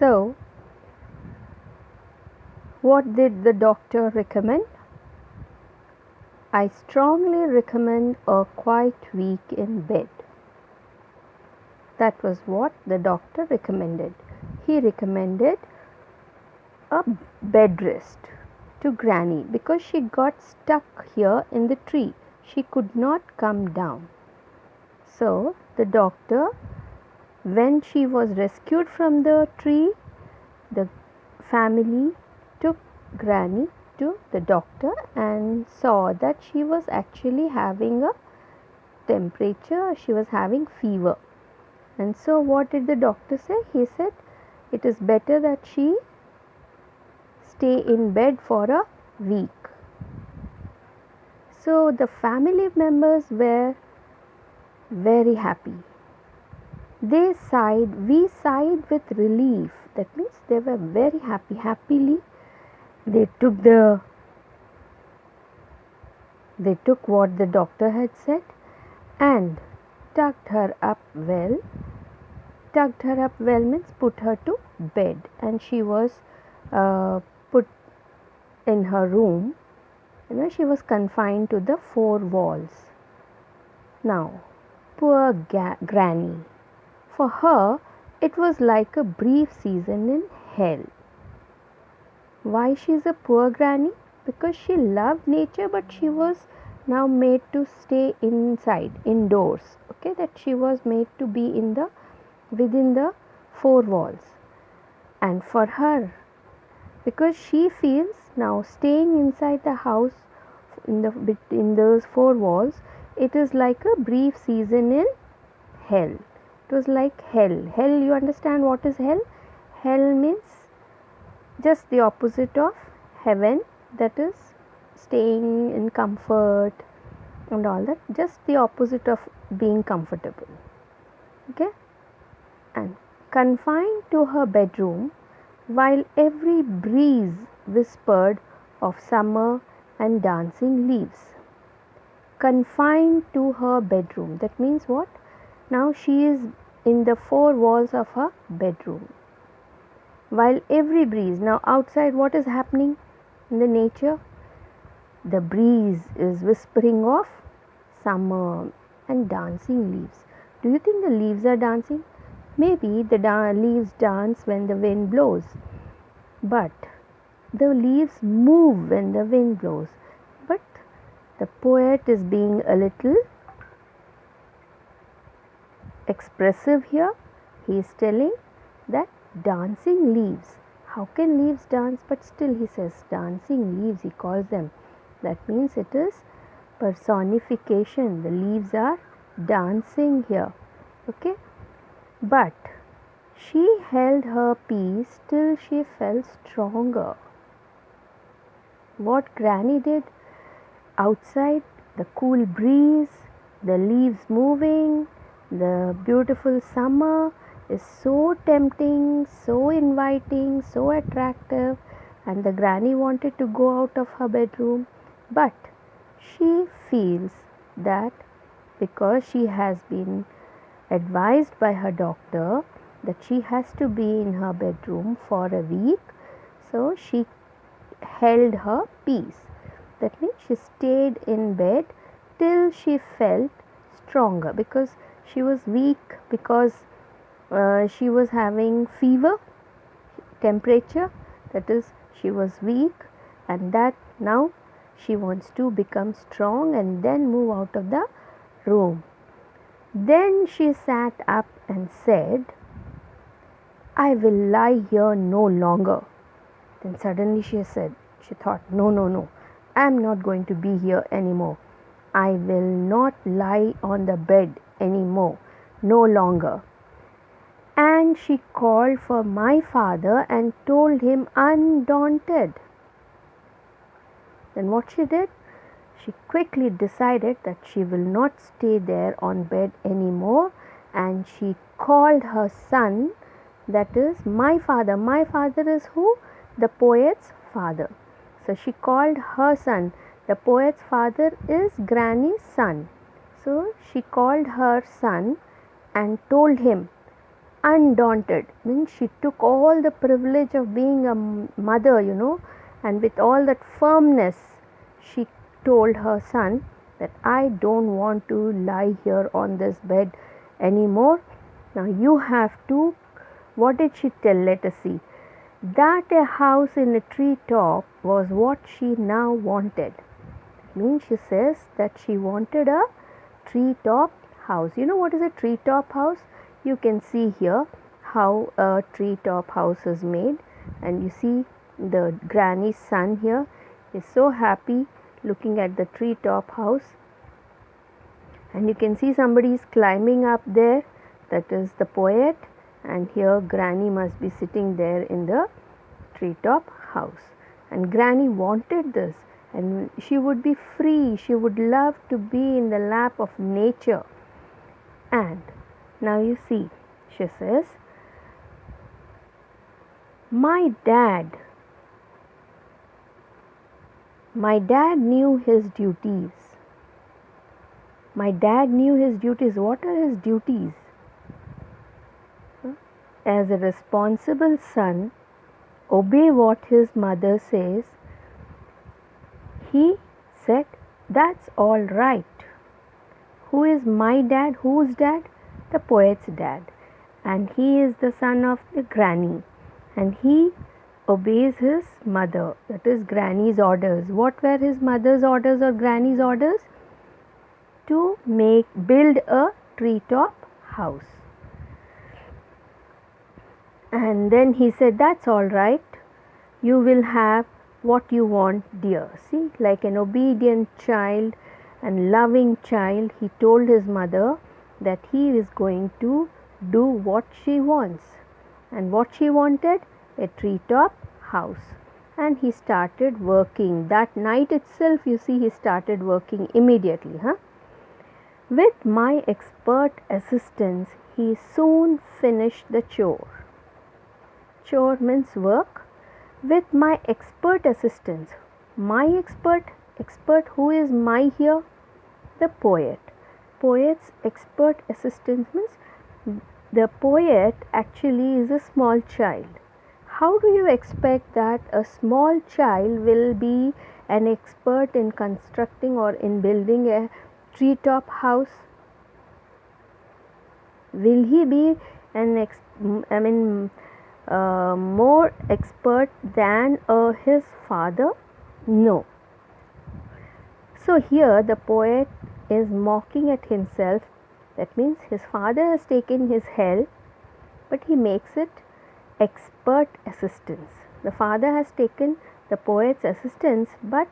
So, what did the doctor recommend? I strongly recommend a quiet week in bed. That was what the doctor recommended. He recommended a bed rest to Granny because she got stuck here in the tree. She could not come down. So, the doctor, when she was rescued from the tree, the family took Granny to the doctor and saw that she was actually having a temperature, she was having fever. And so, what did the doctor say? He said, it is better that she stay in bed for a week. So, the family members were very happy. We sighed with relief. That means they were very happy. Happily, they took what the doctor had said and tucked her up well. Tucked her up well means put her to bed, and she was put in her room. She was confined to the four walls. Now, poor Granny. For her, it was like a brief season in hell. Why she is a poor Granny? Because she loved nature, but she was now made to stay inside, indoors. Okay, that she was made to be within the four walls. And for her, because she feels now staying inside the house in those four walls, it is like a brief season in hell. It was like hell. Hell, you understand what is hell? Hell means just the opposite of heaven, that is staying in comfort and all that, just the opposite of being comfortable. Okay? And confined to her bedroom, while every breeze whispered of summer and dancing leaves. Confined to her bedroom. That means what? Now she is in the four walls of her bedroom. While every breeze, now outside what is happening in the nature? The breeze is whispering of summer and dancing leaves. Do you think the leaves are dancing? Maybe the leaves dance when the wind blows, but the leaves move when the wind blows. But the poet is being a little expressive here. He is telling that dancing leaves. How can leaves dance? But still he says dancing leaves, he calls them. That means it is personification. The leaves are dancing here. Okay? But she held her peace till she felt stronger. What Granny did? Outside, the cool breeze, the leaves moving, the beautiful summer is so tempting, so inviting, so attractive, and the Granny wanted to go out of her bedroom, but she feels that because she has been advised by her doctor that she has to be in her bedroom for a week, so she held her peace. That means she stayed in bed till she felt stronger, because she was weak, because she was having fever, temperature, that is she was weak, and that now she wants to become strong and then move out of the room. Then she sat up and said, I will lie here no longer. Then suddenly she thought, no, I am not going to be here anymore. I will not lie on the bed anymore, no longer. And she called for my father and told him undaunted. Then what she did? She quickly decided that she will not stay there on bed anymore, and she called her son, that is my father. My father is who? The poet's father. So she called her son. The poet's father is Granny's son. So she called her son and told him undaunted, means she took all the privilege of being a mother, and with all that firmness, she told her son that I don't want to lie here on this bed anymore. Now you have to, what did she tell? Let us see. That a house in a tree top was what she now wanted. It means she says that she wanted a tree top house. You know what is a tree top house? You can see here how a tree top house is made, and you see the granny's son here is so happy looking at the tree top house, and you can see somebody is climbing up there, that is the poet, and here granny must be sitting there in the treetop house. And granny wanted this, and she would be free, she would love to be in the lap of nature. And now you see, she says, my dad knew his duties. My dad knew his duties. What are his duties? As a responsible son, obey what his mother says. He said, that's all right. Who is my dad? Whose dad? The poet's dad. And he is the son of the granny. And he obeys his mother, that is granny's orders. What were his mother's orders or granny's orders? To build a treetop house. And then he said, that's all right. You will have what you want, dear. See, like an obedient child and loving child, he told his mother that he is going to do what she wants. And what she wanted? A treetop house. And he started working. That night itself, you see, he started working immediately. With my expert assistance, he soon finished the chore. Chore means work. With my expert assistance. My expert, who is my here? The poet. Poet's expert assistance means the poet actually is a small child. How do you expect that a small child will be an expert in constructing or in building a treetop house? Will he be more expert than his father? No. So here the poet is mocking at himself. That means his father has taken his help, but he makes it expert assistance. The father has taken the poet's assistance, but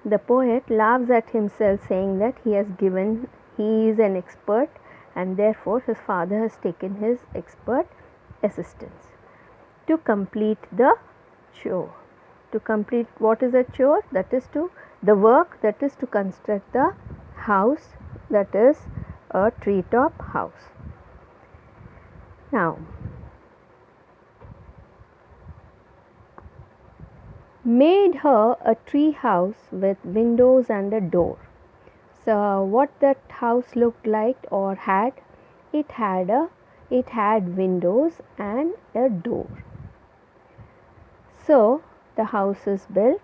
the poet laughs at himself, saying that he is an expert, and therefore his father has taken his expert assistance to complete the chore. To complete, what is a chore? That is the work that is to construct the house, that is a treetop house. Now, made her a tree house with windows and a door. So what that house looked like or had? It had windows and a door. So the house is built,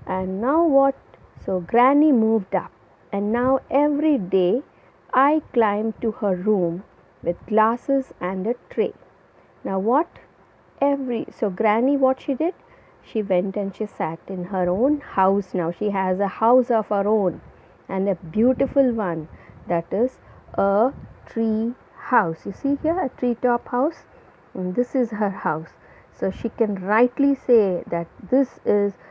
and now what? So granny moved up, and now every day I climbed to her room with glasses and a tray. Now what? So granny, what she did? She went and she sat in her own house. Now she has a house of her own, and a beautiful one, that is a tree house. You see here, a treetop house, and this is her house. So she can rightly say that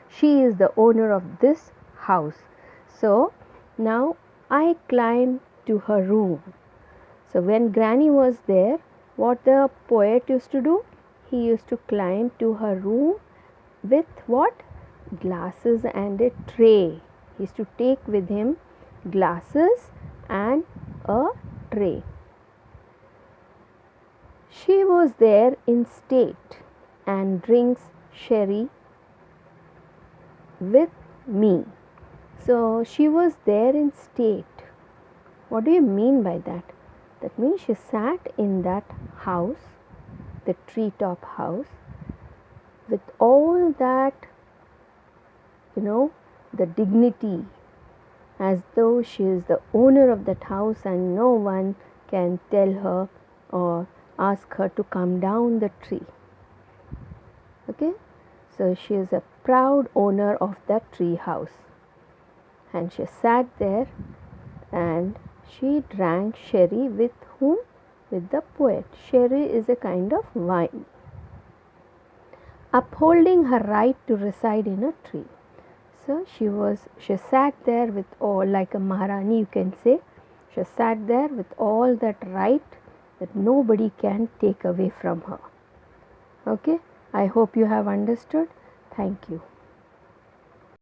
she is the owner of this house. So now I climbed to her room. So when granny was there, what the poet used to do? He used to climb to her room with what? Glasses and a tray. He used to take with him glasses and a tray. She was there in state and drinks sherry with me. So she was there in state. What do you mean by that? That means she sat in that house, the treetop house, with all that, the dignity, as though she is the owner of that house and no one can tell her or ask her to come down the tree. Okay, so she is a proud owner of that tree house, and she sat there and she drank sherry with whom? With the poet. Sherry is a kind of wine. Upholding her right to reside in a tree. So she sat there with all, like a Maharani, you can say. She sat there with all that right that nobody can take away from her. Okay, I hope you have understood. Thank you.